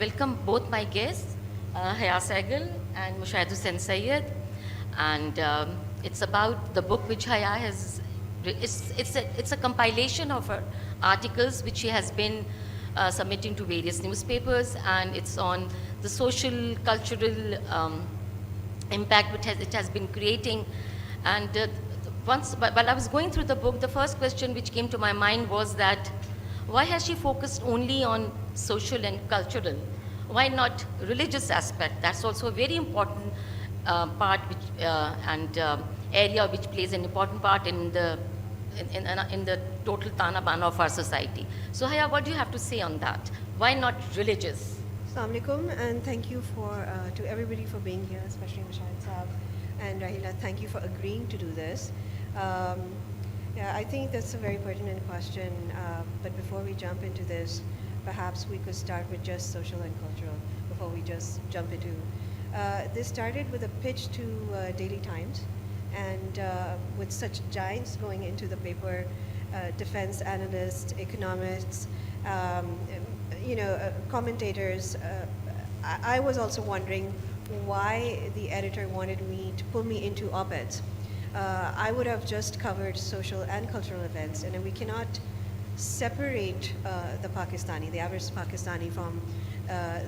welcome both my guests, Haya Sehgal and Mushaid Hussain Sayyed. And it's about the book which Haya has, it's a compilation of her articles which she has been submitting to various newspapers, and it's on the social, cultural impact which it has been creating. And while I was going through the book, the first question which came to my mind was that why has she focused only on social and cultural? Why not religious aspect? That's also a very important part which, and area which plays an important part in the total Tana Bana of our society. So Haya, what do you have to say on that? Why not religious? Assalamu alaikum, and thank you to everybody for being here, especially Mushaid Saab and Rahila. Thank you for agreeing to do this. Yeah, I think that's a very pertinent question, but before we jump into this, perhaps we could start with just social and cultural before we just jump into. This started with a pitch to Daily Times, and with such giants going into the paper, defense analysts, economists, commentators. I was also wondering why the editor wanted me to pull me into op-eds. I would have just covered social and cultural events, and we cannot separate the average Pakistani from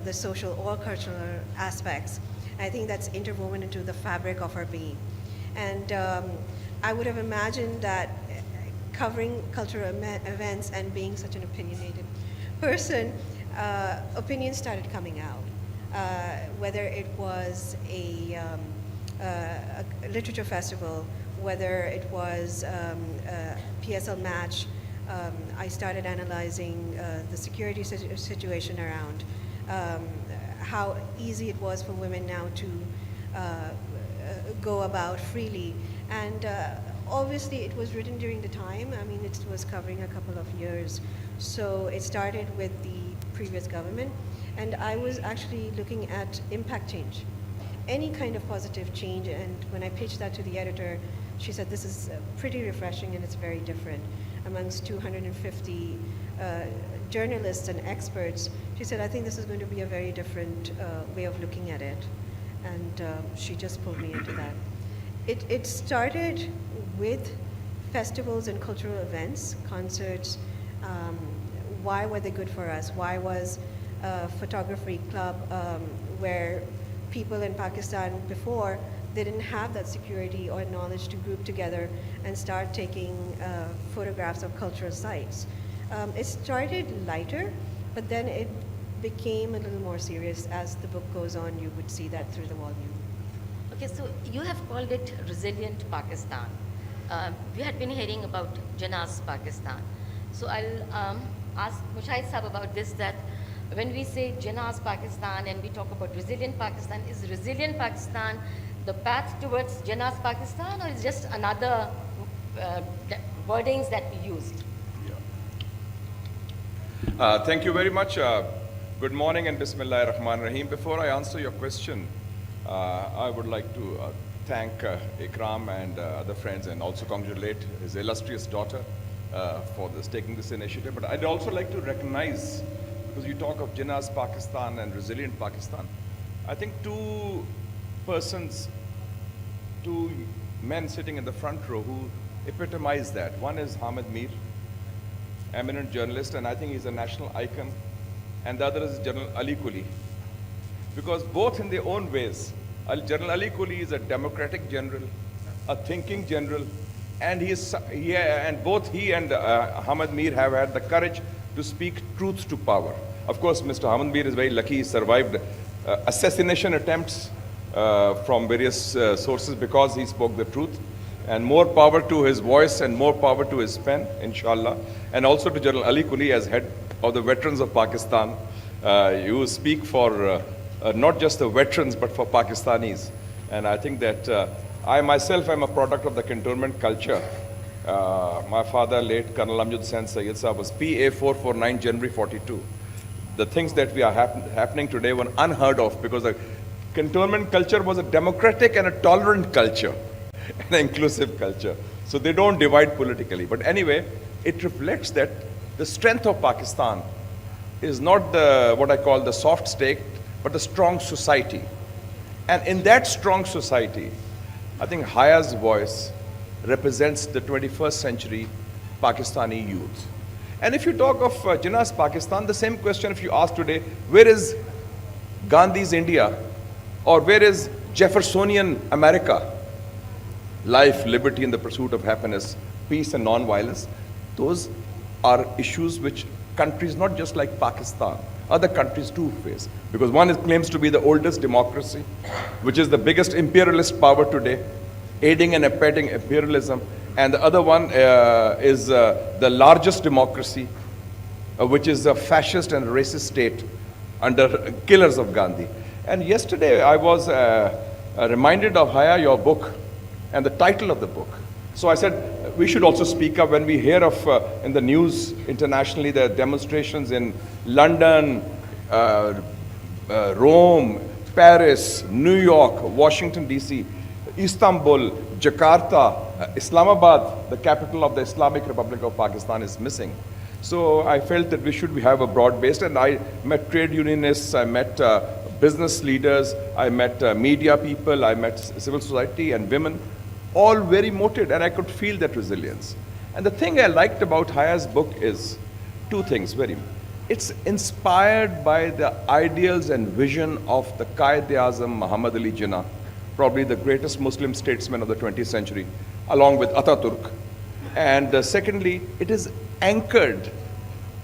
the social or cultural aspects. I think that's interwoven into the fabric of our being. And I would have imagined that covering cultural events and being such an opinionated person, opinions started coming out, whether it was a literature festival, whether it was a PSL match. I started analyzing the security situation around, how easy it was for women now to go about freely. And obviously it was written during the time. I mean, it was covering a couple of years. So it started with the previous government, and I was actually looking at impact change, any kind of positive change. And when I pitched that to the editor, she said, this is pretty refreshing and it's very different. Amongst 250 journalists and experts, she said, I think this is going to be a very different way of looking at it. And she just pulled me into that. It started with festivals and cultural events, concerts. Why were they good for us? Why was a photography club where people in Pakistan before, they didn't have that security or knowledge to group together and start taking photographs of cultural sites. It started lighter, but then it became a little more serious. As the book goes on, you would see that through the volume. Okay, so you have called it Resilient Pakistan. We had been hearing about Jinnah's Pakistan. So I'll ask Mushaid Saab about this, that when we say Jinnah's Pakistan and we talk about Resilient Pakistan, is Resilient Pakistan the path towards Jinnah's Pakistan, or is just another wordings that we used? Yeah. Thank you very much. Good morning and Bismillah ar-Rahman ar-Rahim. Before I answer your question, I would like to thank Ikram and other friends, and also congratulate his illustrious daughter for taking this initiative. But I'd also like to recognize, because you talk of Jinnah's Pakistan and Resilient Pakistan, I think two men sitting in the front row who epitomize that. One is Hamid Mir, eminent journalist, and I think he's a national icon. And the other is General Ali Quli. Because both in their own ways, General Ali Quli is a democratic general, a thinking general, and both he and Hamid Mir have had the courage to speak truth to power. Of course, Mr. Hamid Mir is very lucky. He survived assassination attempts from various sources because he spoke the truth. And more power to his voice and more power to his pen, inshallah. And also to General Ali Quli as head of the veterans of Pakistan. You speak for not just the veterans, but for Pakistanis. And I think that I myself am a product of the cantonment culture. My father, late Colonel Amjad Hussain Sayyid Sahab, was PA 449 January 42. The things that we are happening today were unheard of, because the cantonment culture was a democratic and a tolerant culture, an inclusive culture. So they don't divide politically. But anyway, it reflects that the strength of Pakistan is not the, what I call the soft state, but the strong society. And in that strong society, I think Haya's voice represents the 21st century Pakistani youth. And if you talk of Jinnah's Pakistan, the same question if you ask today, where is Gandhi's India? Or where is Jeffersonian America? Life, liberty, and the pursuit of happiness, peace and non-violence. Those are issues which countries, not just like Pakistan, other countries too face. Because one claims to be the oldest democracy, which is the biggest imperialist power today, aiding and abetting imperialism. And the other one is the largest democracy, which is a fascist and racist state under killers of Gandhi. And yesterday I was reminded of Haya, your book, and the title of the book. So I said, we should also speak up when we hear of, in the news internationally, the demonstrations in London, Rome, Paris, New York, Washington, D.C., Istanbul, Jakarta, Islamabad, the capital of the Islamic Republic of Pakistan, is missing. So I felt that we should have a broad-based, and I met trade unionists, I met business leaders, I met media people, I met civil society and women, all very motivated, and I could feel that resilience. And the thing I liked about Haya's book is two things, it's inspired by the ideals and vision of the Qaid-e-Azam Muhammad Ali Jinnah, probably the greatest Muslim statesman of the 20th century, along with Ataturk. And secondly, it is anchored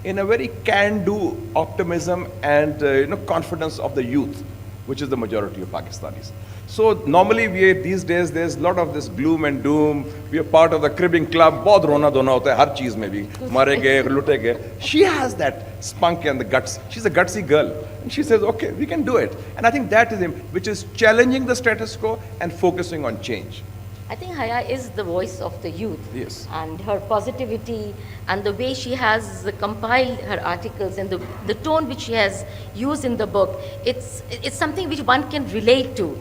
in a very can-do optimism and confidence of the youth, which is the majority of Pakistanis. So normally these days there's a lot of this gloom and doom. We are part of the cribbing club. बहुत रोना धोना होता है हर चीज में भी मारे गए लुटे गए. She has that spunk and the guts. She's a gutsy girl, and she says, okay, we can do it. And I think that is him, which is challenging the status quo and focusing on change. I think Haya is the voice of the youth. Yes. And her positivity and the way she has compiled her articles and the tone which she has used in the book, it's something which one can relate to.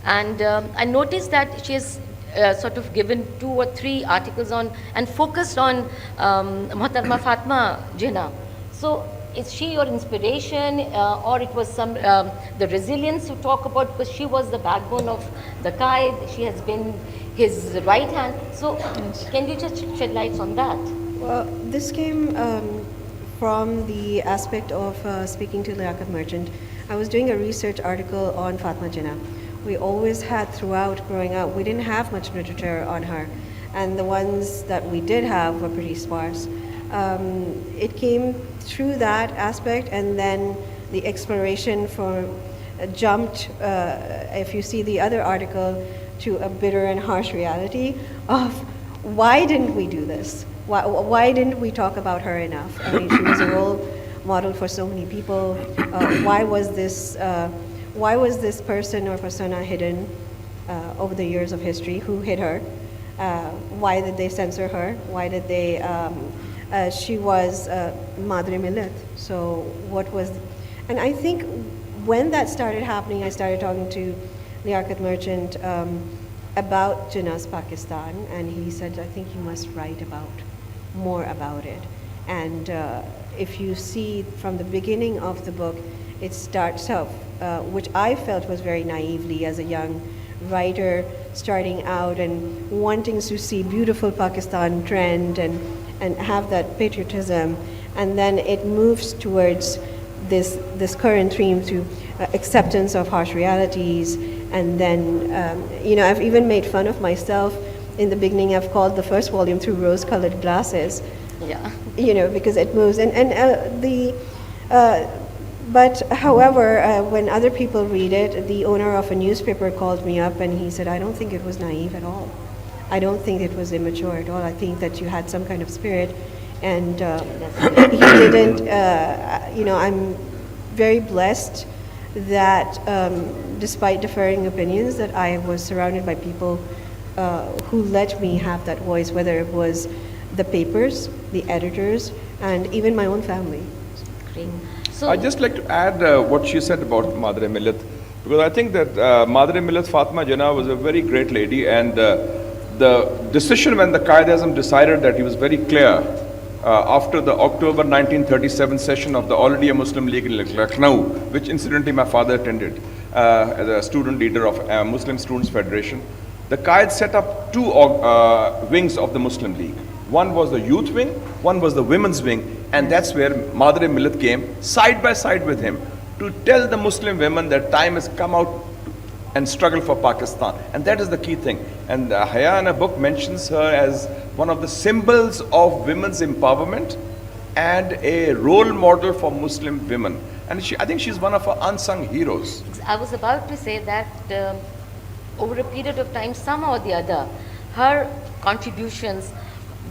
And I noticed that she has sort of given 2 or 3 articles on and focused on Haya Fatima Jinnah. So is she your inspiration, or it was some the resilience you talk about, because she was the backbone of the Qaid, she has been his right hand. So can you just shed lights on that? Well, this came from the aspect of speaking to Liaquat Merchant. I was doing a research article on Fatima Jinnah. We always had throughout growing up, we didn't have much literature on her, and the ones that we did have were pretty sparse. It came through that aspect, and then the exploration jumped, if you see the other article, to a bitter and harsh reality of why didn't we do this? Why didn't we talk about her enough? I mean, she was a role model for so many people. Why was this person or persona hidden over the years of history? Who hid her? Why did they censor her? Why did they? She was Madre Millet. So what was? And I think when that started happening, I started talking to Liaquat Merchant about Jinnah's Pakistan, and he said, I think you must write more about it. And if you see from the beginning of the book, it starts off, which I felt was very naively as a young writer starting out and wanting to see beautiful Pakistan trend and have that patriotism, and then it moves towards this current theme to acceptance of harsh realities. And then, I've even made fun of myself in the beginning. I've called the first volume Through Rose-Colored Glasses. Yeah. Because it moves. But however, when other people read it, the owner of a newspaper called me up and he said, I don't think it was naive at all. I don't think it was immature at all. I think that you had some kind of spirit. And he didn't, I'm very blessed that despite differing opinions, that I was surrounded by people who let me have that voice, whether it was the papers, the editors, and even my own family. Great. So I'd just like to add what she said about Madre Millet, because I think that Madre Millet Fatima Jinnah was a very great lady, and the decision when the Qaid-e-Azam decided that he was very clear after the October 1937 session of the Already a Muslim League in Lucknow, which incidentally my father attended as a student leader of Muslim Students Federation. The Qaid set up two wings of the Muslim League. One was the youth wing, one was the women's wing, and that's where Madre Millat came side by side with him to tell the Muslim women that time has come out and struggle for Pakistan. And that is the key thing. And Haya in a book mentions her as one of the symbols of women's empowerment and a role model for Muslim women. And I think she's one of our unsung heroes. I was about to say that over a period of time, somehow or the other, her contributions,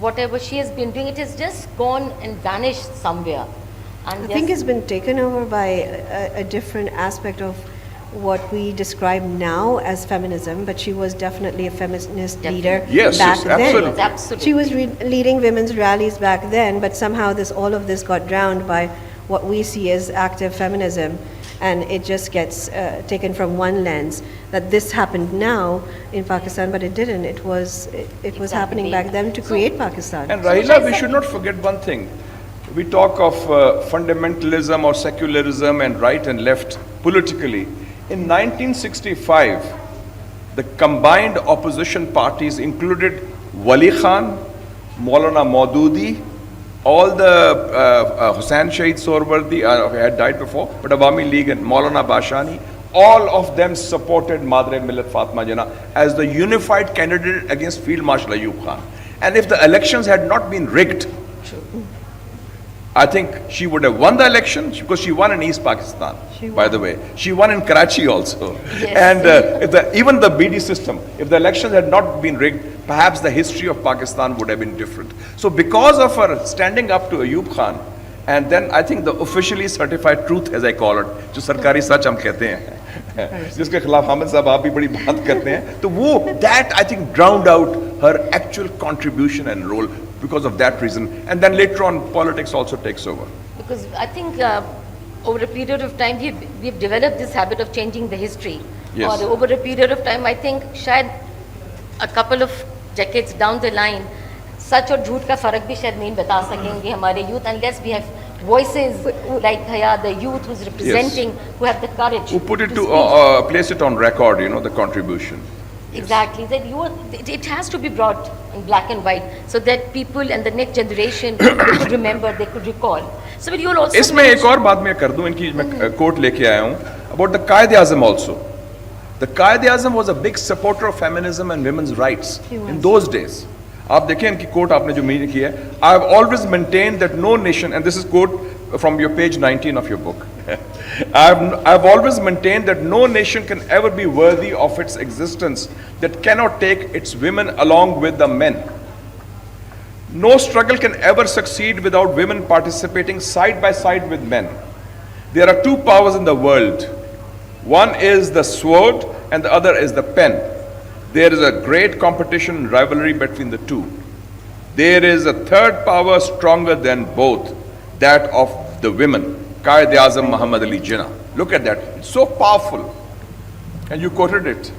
whatever she has been doing, it has just gone and vanished somewhere. And I think it's been taken over by a different aspect of what we describe now as feminism, but she was definitely a feminist leader Yes, back yes, then. absolutely. Absolutely. She was leading women's rallies back then, but somehow all of this got drowned by what we see as active feminism, and it just gets taken from one lens that this happened now in Pakistan, but it didn't. It was happening back then to create Pakistan. And Rahila, we should not forget one thing. We talk of fundamentalism or secularism and right and left politically. In 1965, the combined opposition parties included Wali Khan, Maulana Maududi, all the Hussain Shahid Sorwardi had died before, but Awami League and Maulana Bashani, all of them supported Madre Millat Fatima Jinnah as the unified candidate against Field Marshal Ayub Khan. And if the elections had not been rigged, I think she would have won the election because she won in East Pakistan, by the way. She won in Karachi also. Yes. And even the BD system, if the elections had not been rigged, perhaps the history of Pakistan would have been different. So because of her standing up to Ayub Khan, and then I think the officially certified truth, as I call it, जो सरकारी सच हम कहते हैं, जिसके खिलाफ हामिद साहब आप भी बड़ी बात करते हैं, तो वो that I think drowned out her actual contribution and role because of that reason. And then later on, politics also takes over. Because I think over a period of time, we've developed this habit of changing the history. Yes. Or over a period of time, I think शायद a couple of decades down the line, सच और झूठ का फर्क भी शायद नहीं बता सकेंगे हमारे youth, unless we have voices like Haya, the youth who's representing, who have the courage. Who put it to speak. place it on record, the contribution. Exactly. That it has to be brought in black and white so that people and the next generation could remember, they could recall. So but you'll also इसमें एक और बात मैं कर दूं, इनकी मैं quote लेके आया हूं about the Qaid-e-Azam also. The Qaid-e-Azam was a big supporter of feminism and women's rights in those days. आप देखें इनकी quote आपने जो मेरी की है, I have always maintained that no nation, and this is quote from your page 19 of your book. I've always maintained that no nation can ever be worthy of its existence that cannot take its women along with the men. No struggle can ever succeed without women participating side by side with men. There are two powers in the world. One is the sword and the other is the pen. There is a great competition and rivalry between the two. There is a third power stronger than both, that of the women. Qaid-e-Azam Muhammad Ali Jinnah. Look at that. It's so powerful. And you quoted it.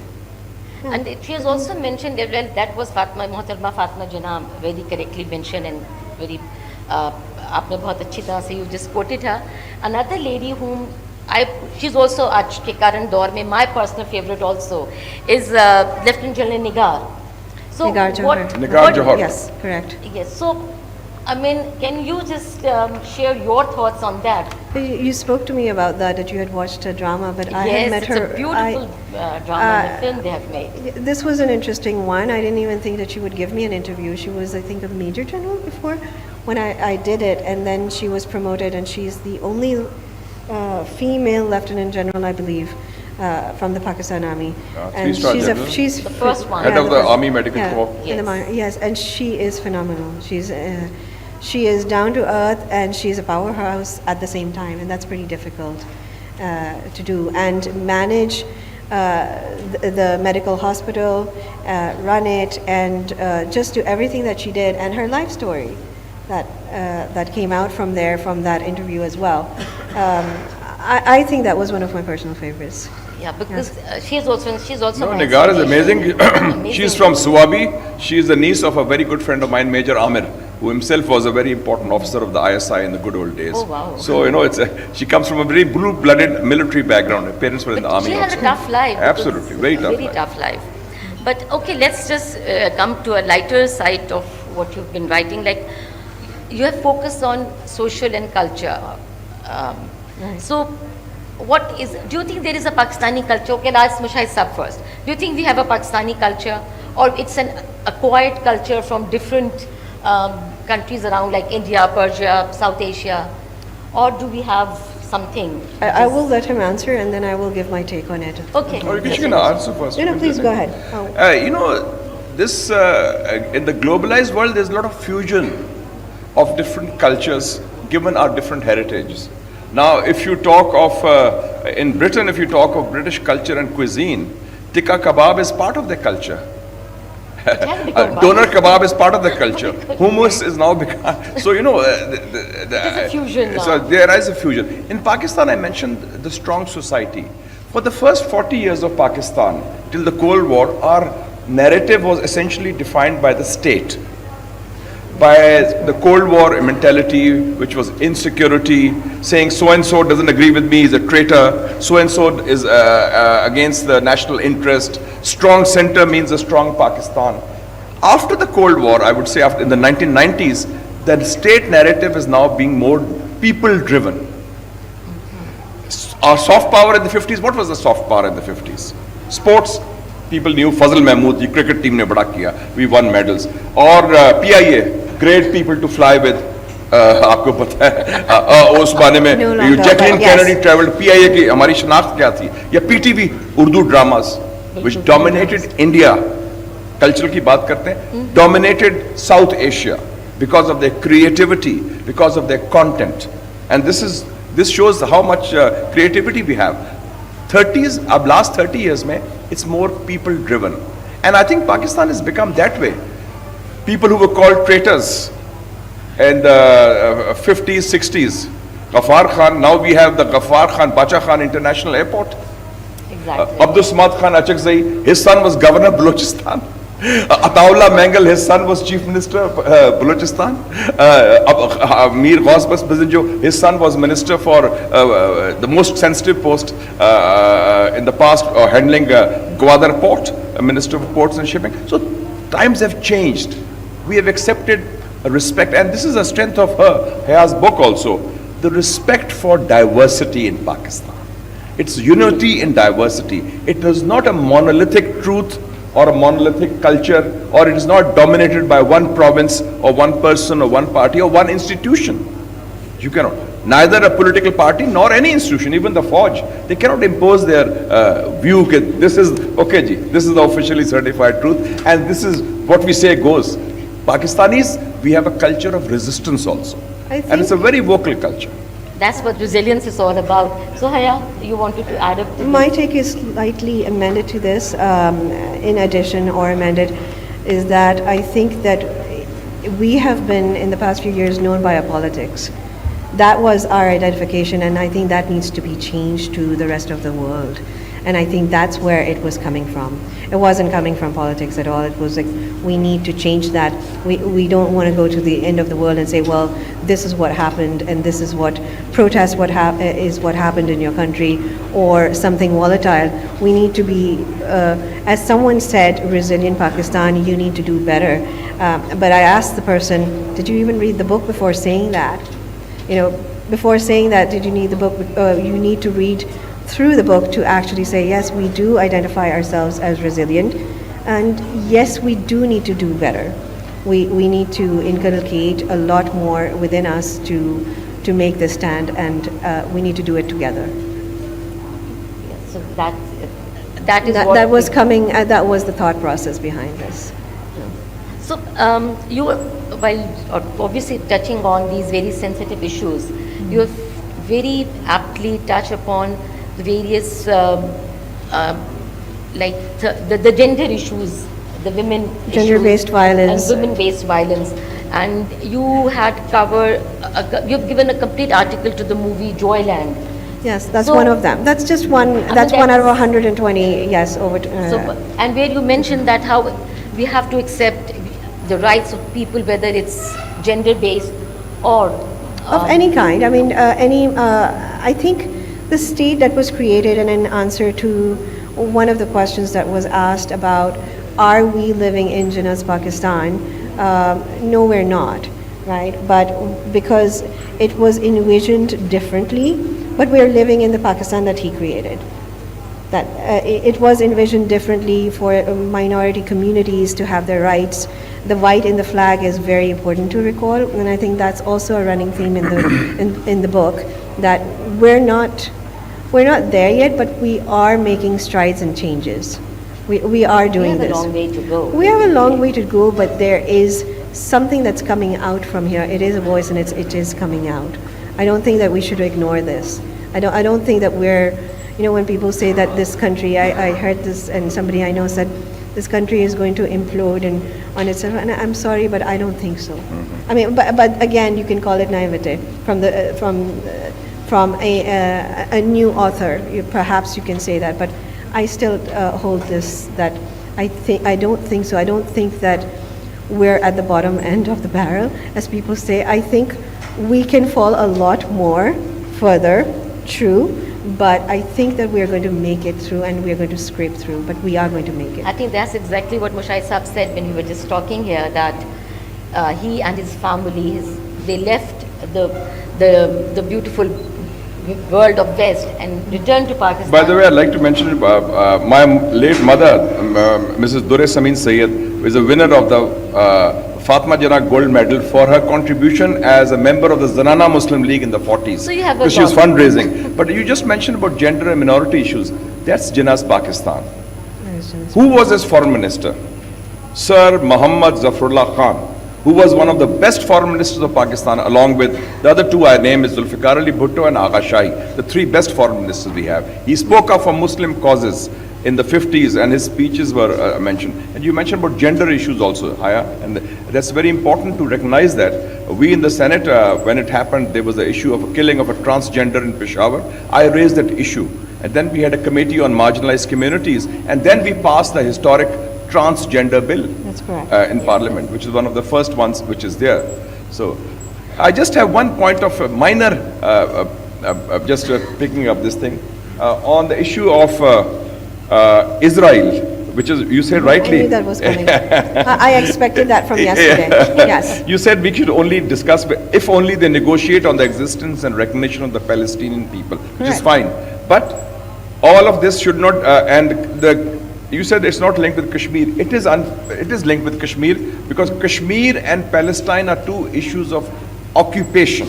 And she has also mentioned that, well, that was Muhtarma Fatima Jinnah, very correctly mentioned and very, आपने बहुत अच्छी तरह से you just quoted her. Another lady whom she's also आज के कारण दौर में my personal favorite also is Lieutenant General Nigar. So Nigar Johar. Nigar Johar. Yes, correct. Yes. So, I mean, can you just share your thoughts on that? You spoke to me about that you had watched a drama, but I Yes, had met it's her. a beautiful drama, the film they have made. This was an interesting one. I didn't even think that she would give me an interview. She was, I think, a major general before when I did it, and then she was promoted, and she's the only female lieutenant general, I believe, from the Pakistan Army. And three-star she's general. The first one. Head of the Army Medical yeah, Corps. in the yes, and she is phenomenal. She is down to earth, and she's a powerhouse at the same time, and that's pretty difficult to do. And manage the medical hospital, run it, and just do everything that she did, and her life story that came out from there, from that interview as well. I think that was one of my personal favorites. Yeah, because she's also No, my Nigar is inspiration. amazing. She's from Suwabi. She is the niece of a very good friend of mine, Major Amir. who himself was a very important officer of the ISI in the good old days. Oh, wow. So, she comes from a very blue-blooded military background. Her parents were in the But army she had also. a tough life. Absolutely, very tough Very life. tough life. But okay, let's just come to a lighter side of what you've been writing. Like, you have focused on social and culture. So, do you think there is a Pakistani culture? Okay, let's Mushahid Sab first. Do you think we have a Pakistani culture, or it's an acquired culture from different countries around, like India, Persia, South Asia, or do we have something? I will let him answer, and then I will give my take on it. Okay. Or you can answer first. No, please go ahead. This in the globalized world, there's a lot of fusion of different cultures given our different heritages. Now, if you talk of, in Britain, if you talk of British culture and cuisine, tikka kebab is part of the culture. Doner kebab is part of the culture. Hummus is now become, so There's a fusion now. So there is a fusion. In Pakistan, I mentioned the strong society. For the first 40 years of Pakistan, till the Cold War, our narrative was essentially defined by the state, by the Cold War mentality, which was insecurity, saying so-and-so doesn't agree with me, he's a traitor, so-and-so is against the national interest, strong center means a strong Pakistan. After the Cold War, I would say in the 1990s, the state narrative is now being more people-driven. Our soft power in the 50s, what was the soft power in the 50s? Sports. People knew Fazl Mahmood, the cricket team ne bada kiya, we won medals. Or PIA, great people to fly with. आपको पता है उस बारे में Jacqueline Kennedy traveled PIA की हमारी शनाख्त क्या थी, या PTV Urdu dramas which dominated India, cultural की बात करते हैं, dominated South Asia because of their creativity, because of their content, and this shows how much creativity we have. 30s, अब last 30 years में, it's more people driven, and I think Pakistan has become that way. People who were called traitors in the 50s, 60s, Ghaffar Khan, now we have the Ghaffar Khan, Bacha Khan International Airport. Exactly. Abdul Samad Khan Achakzai, his son was governor of Balochistan. Ataullah Mangal, his son was chief minister of Balochistan. Mir Ghazbas Bizinjo, his son was minister for the most sensitive post in the past, handling Gwadar port, minister of ports and shipping. So times have changed. We have accepted respect, and this is a strength of Haya's book also, the respect for diversity in Pakistan. It's unity in diversity. It is not a monolithic truth or a monolithic culture, or it is not dominated by one province or one person or one party or one institution. You cannot. Neither a political party nor any institution, even the Fauj, they cannot impose their view. This is, okay ji, this is the officially certified truth, and this is what we say goes. Pakistanis, we have a culture of resistance also. And it's a very vocal culture. That's what resilience is all about. So Haya, you wanted to add up to My take is slightly amended to this, in addition or amended, is that I think that we have been in the past few years known by our politics. That was our identification, and I think that needs to be changed to the rest of the world. And I think that's where it was coming from. It wasn't coming from politics at all. It was like, we need to change that. We don't want to go to the end of the world and say, well, this is what happened, and this is what protest is what happened in your country, or something volatile. We need to be, as someone said, resilient Pakistan, you need to do better. But I asked the person, did you even read the book before saying that? Before saying that, did you need the book? You need to read through the book to actually say, yes, we do identify ourselves as resilient, and yes, we do need to do better. We need to inculcate a lot more within us to make this stand, and we need to do it together. So that is what that was coming. That was the thought process behind this. So you were, while obviously touching on these very sensitive issues, you have very aptly touched upon the various like the gender issues, the women Gender-based violence. and women-based violence, and you had covered you've given a complete article to the movie Joyland. Yes, that's So- one of them. That's just one. That's one out of 120. Yes, over. So, and where you mentioned that how we have to accept the rights of people, whether it's gender-based or Of any kind. I mean, I think the state that was created in an answer to one of the questions that was asked about, are we living in Jinnah's Pakistan? No, we're not, right? But because it was envisioned differently, but we're living in the Pakistan that he created. That it was envisioned differently for minority communities to have their rights. The white in the flag is very important to recall, and I think that's also a running theme in the in the book, that we're not there yet, but we are making strides and changes. We are doing we have this. a long way to go. We have a long way to go, but there is something that's coming out from here. It is a voice, and it is coming out. I don't think that we should ignore this. I don't think that we're, you know, when people say that this country, I heard this, and somebody I know said, this country is going to implode and on itself, and I'm sorry, but I don't think so. I mean, but again, you can call it naivete from a new author. Perhaps you can say that, but I still hold this, that I don't think so. I don't think that we're at the bottom end of the barrel, as people say. I think we can fall a lot more further, true, but I think that we are going to make it through, and we are going to scrape through, but we are going to make it. I think that's exactly what Mushahid Saab said when we were just talking here, that he and his family, they left the beautiful world of West and returned to Pakistan. By the way, I'd like to mention my late mother, Mrs. Dure Samin Sayyed, is a winner of the Fatima Jinnah Gold Medal for her contribution as a member of the Zanana Muslim League in the 40s. So you have a because she was lot. fundraising. But you just mentioned about gender and minority issues. That's Jinnah's Pakistan. Who was his foreign minister? Sir Muhammad Zafarullah Khan, who was one of the best foreign ministers of Pakistan, along with the other two I name is Zulfikar Ali Bhutto and Agha Shahi, the three best foreign ministers we have. He spoke up for Muslim causes in the 50s, and his speeches were mentioned. And you mentioned about gender issues also, Haya, and that's very important to recognize that. We in the Senate, when it happened, there was the issue of a killing of a transgender in Peshawar. I raised that issue. And then we had a committee on marginalized communities, and then we passed the historic transgender bill. That's correct. In Parliament, which is one of the first ones which is there. So I just have one point of a minor, just picking up this thing, on the issue of Israel, which is, you said rightly. I knew that was coming. I expected that from yesterday. Yes. You said we should only discuss, if only they negotiate on the existence and recognition of the Palestinian people, which is fine. But all of this should not, you said it's not linked with Kashmir. It is linked with Kashmir, because Kashmir and Palestine are two issues of occupation,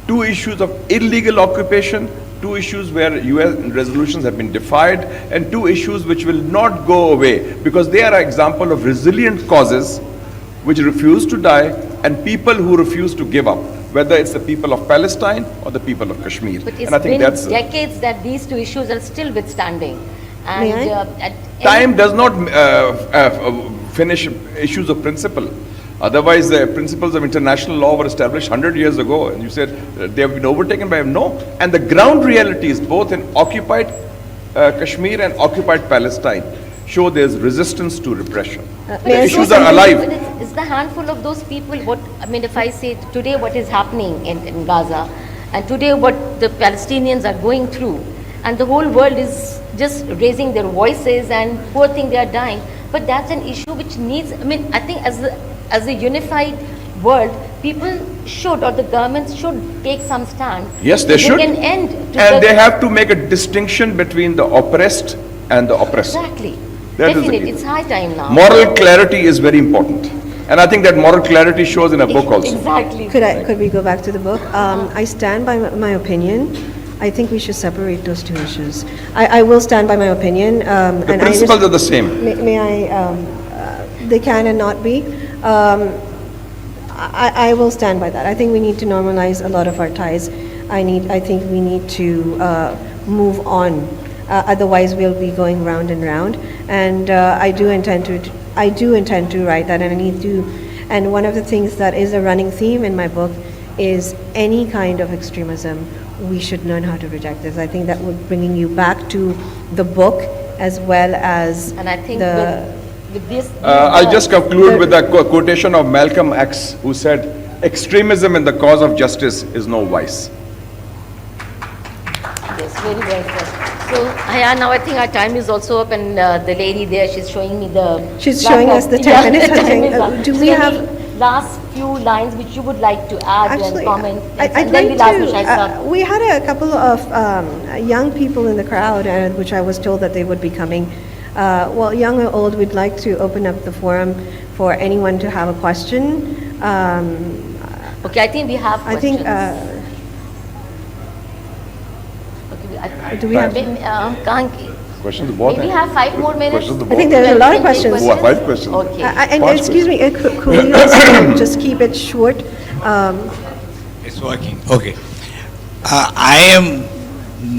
two issues of illegal occupation, two issues where UN resolutions have been defied, and two issues which will not go away, because they are an example of resilient causes which refuse to die, and people who refuse to give up, whether it's the people of Palestine or the people of Kashmir. But it's and I think been that's decades that these two issues are still withstanding. And May I? time does not finish issues of principle. Otherwise, the principles of international law were established 100 years ago, and you said they have been overtaken by no. And the ground realities, both in occupied Kashmir and occupied Palestine, show there's resistance to repression. The issues are alive. But it's the handful of those people. If I say today what is happening in Gaza, and today what the Palestinians are going through, and the whole world is just raising their voices, and poor thing, they are dying. But that's an issue which needs, I think as a unified world, people should, or the governments should take some stand. Yes, they should. Bring an end to And they have to make a distinction between the oppressed and the oppressor. Exactly. That is the Definitely, key. it's high time now. Moral clarity is very important. And I think that moral clarity shows in a book also. Exactly. Could we go back to the book? I stand by my opinion. I think we should separate those two issues. I will stand by my opinion. The principles are the same. May I? They can and not be. I will stand by that. I think we need to normalize a lot of our ties. I think we need to move on. Otherwise, we'll be going round and round. And I do intend to write that, and I need to. And one of the things that is a running theme in my book is any kind of extremism. We should learn how to reject this. I think that would bringing you back to the book as well as And I think with this. I'll just conclude with a quotation of Malcolm X, who said, "Extremism in the cause of justice is no vice." Yes, very well said. So, Haya, now I think our time is also up, and the lady there, she's showing me the. She's showing us the 10 minutes. the time is Okay. up. Do So we any have- last few lines which you would like to add Actually, and comment? I'd and then like we'll ask to. Mushaisa. We had a couple of young people in the crowd, which I was told that they would be coming. Well, young or old, we'd like to open up the forum for anyone to have a question. Okay, I think we have I questions. think. Okay, Do we have- Questions Maybe have 5 more minutes. Questions I think there's a lot of questions. Oh, 5 questions. Okay. And Fast excuse me, could we also just keep it short? It's working. Okay. I am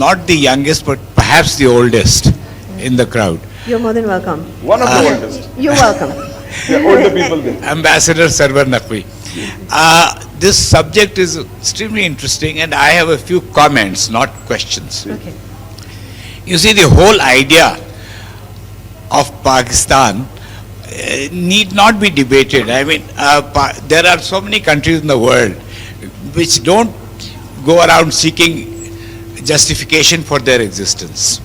not the youngest, but perhaps the oldest in the crowd. You're more than welcome. One of the oldest. You're welcome. Yeah, older people there. Ambassador Sarwar Naqvi. This subject is extremely interesting, and I have a few comments, not questions. Okay. You see, the whole idea of Pakistan need not be debated. I mean, there are so many countries in the world which don't go around seeking justification for their existence.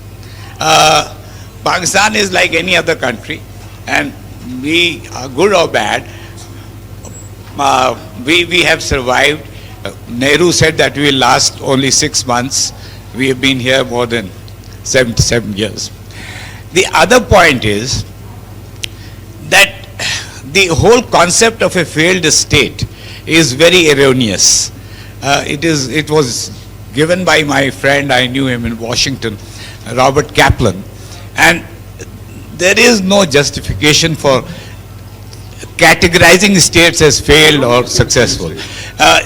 Pakistan is like any other country, and we are good or bad. We have survived. Nehru said that we will last only 6 months. We have been here more than 77 years. The other point is that the whole concept of a failed state is very erroneous. It was given by my friend, I knew him in Washington, Robert Kaplan, and there is no justification for categorizing states as failed or successful.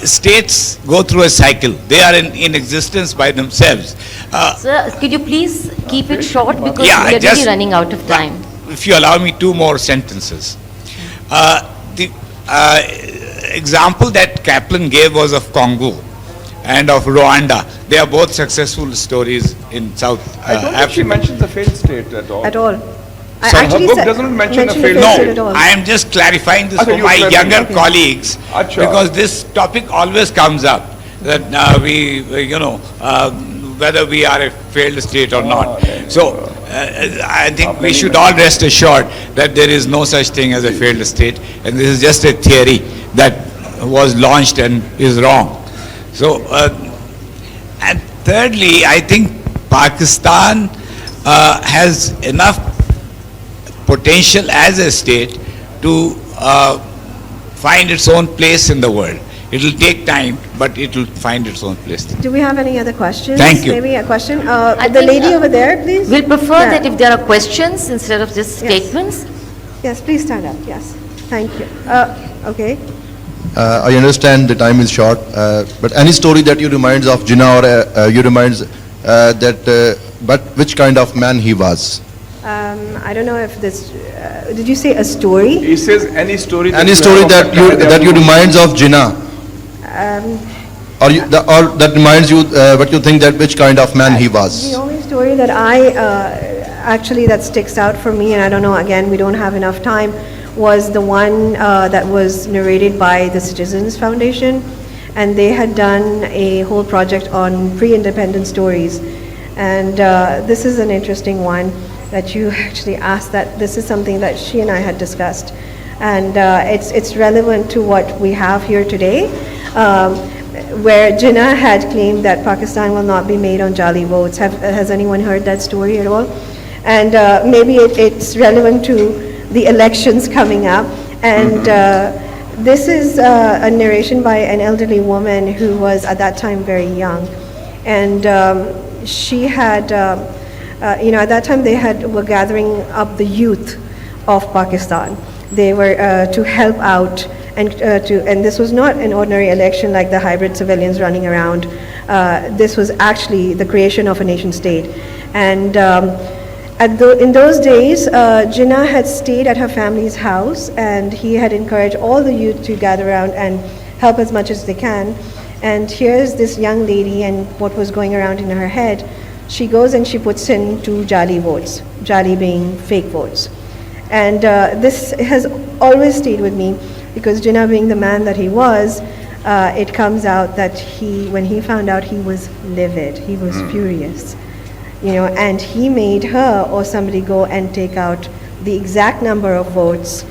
States go through a cycle. They are in existence by themselves. Sir, could you please keep it short because Yeah, we are just- really running out of time. If you allow me 2 more sentences. The example that Kaplan gave was of Congo and of Rwanda. They are both successful stories in South I don't think she Africa. mentions the failed state at all. At all. I So her actually book said- doesn't mention a the failed failed state. at all. I am just clarifying this Okay, for you my clarify. younger Okay. colleagues, Acha. because this topic always comes up, that whether we are a failed state or not. So I think we should all rest assured that there is no such thing as a failed state, and this is just a theory that was launched and is wrong. So, and thirdly, I think Pakistan has enough potential as a state to find its own place in the world. It will take time, but it will find its own place. Do we have any other questions? Thank you. Maybe a question? I The think, lady over there, please. We'll prefer Yeah. that if there are questions instead of just statements. Yes, please stand up, yes. Thank you. Okay. I understand the time is short, but any story that you reminds of Jinnah or you reminds but which kind of man he was? I don't know if this, did you say a story? He says any story. Any you story have of that you reminds of Jinnah, or that reminds you what you think that which kind of man he was? The only story that that sticks out for me, and I don't know, again, we don't have enough time, was the one that was narrated by the Citizens Foundation, and they had done a whole project on pre-independence stories. And this is an interesting one that you actually asked, that this is something that she and I had discussed. And it's relevant to what we have here today, where Jinnah had claimed that Pakistan will not be made on Jali votes. Has anyone heard that story at all? And maybe it's relevant to the elections coming up. And this is a narration by an elderly woman who was at that time very young. And she had, at that time they were gathering up the youth of Pakistan. They were to help out, and this was not an ordinary election like the hybrid civilians running around. This was actually the creation of a nation state. And in those days, Jinnah had stayed at her family's house, and he had encouraged all the youth to gather around and help as much as they can. And here's this young lady, and what was going around in her head, she goes and she puts in 2 Jali votes, Jali being fake votes. And this has always stayed with me because Jinnah being the man that he was, it comes out that when he found out, he was livid, he was furious, you know, and he made her or somebody go and take out the exact number of votes,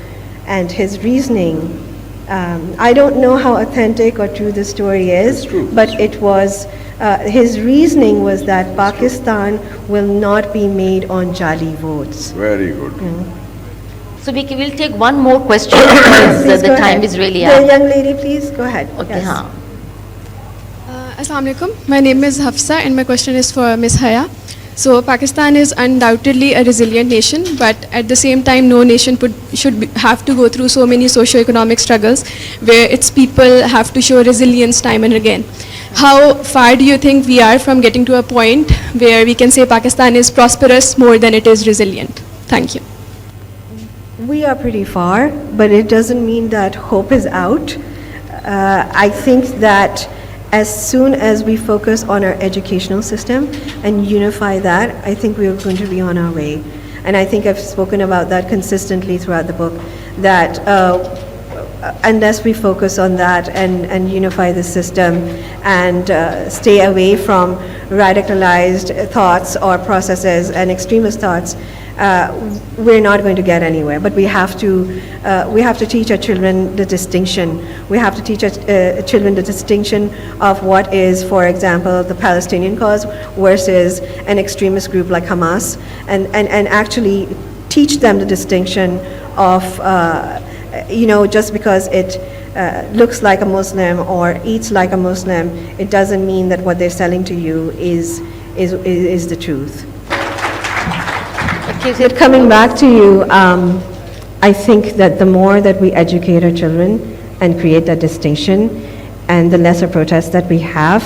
and his reasoning, I don't know how authentic or true the story is, but it was, his reasoning was that Pakistan will not be made on jali votes. Very good. So we'll take one more question because Please the go time ahead. is really The up. young lady, please, go ahead. Okay, Yes. हाँ. Assalamu alaikum. My name is Hafsa and my question is for Ms. Haya. So Pakistan is undoubtedly a resilient nation, but at the same time no nation should have to go through so many socio-economic struggles where its people have to show resilience time and again. How far do you think we are from getting to a point where we can say Pakistan is prosperous more than it is resilient? Thank you. We are pretty far, but it doesn't mean that hope is out. I think that as soon as we focus on our educational system and unify that, I think we are going to be on our way. And I think I've spoken about that consistently throughout the book, that unless we focus on that and unify the system and stay away from radicalized thoughts or processes and extremist thoughts, we're not going to get anywhere. But we have to teach our children the distinction. We have to teach our children the distinction of what is, for example, the Palestinian cause versus an extremist group like Hamas, and actually teach them the distinction of, you know, just because it looks like a Muslim or eats like a Muslim, it doesn't mean that what they're selling to you is the truth. But coming back to you, I think that the more that we educate our children and create that distinction, and the lesser protests that we have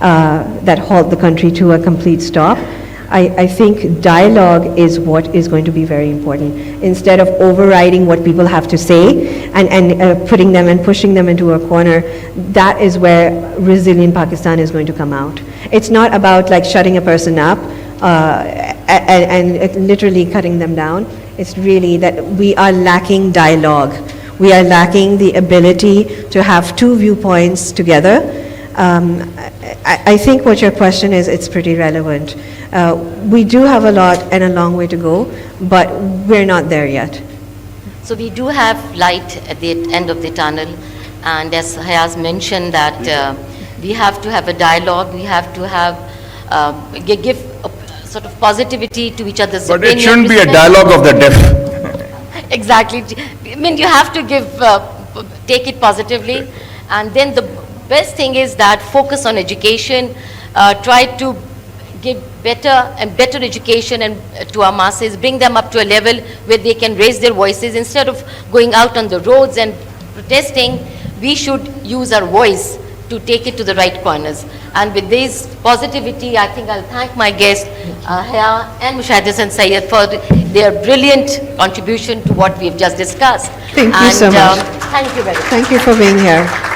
that halt the country to a complete stop, I think dialogue is what is going to be very important. Instead of overriding what people have to say and putting them and pushing them into a corner, that is where resilient Pakistan is going to come out. It's not about like shutting a person up and literally cutting them down. It's really that we are lacking dialogue. We are lacking the ability to have two viewpoints together. I think what your question is, it's pretty relevant. We do have a lot and a long way to go, but we're not there yet. So we do have light at the end of the tunnel, and as Haya's mentioned that we have to have a dialogue, we have to have, give a sort of positivity to each other's But opinion. it shouldn't be a dialogue of the deaf. Exactly. I mean, you have to take it positively, and then the best thing is that focus on education, try to give better and better education and to our masses, bring them up to a level where they can raise their voices. Instead of going out on the roads and protesting, we should use our voice to take it to the right corners. And with this positivity, I think I'll thank my guests, Haya and Mushahid Sayyed, for their brilliant contribution to what we've just discussed. Thank you so much. Thank you very much. Thank you for being here.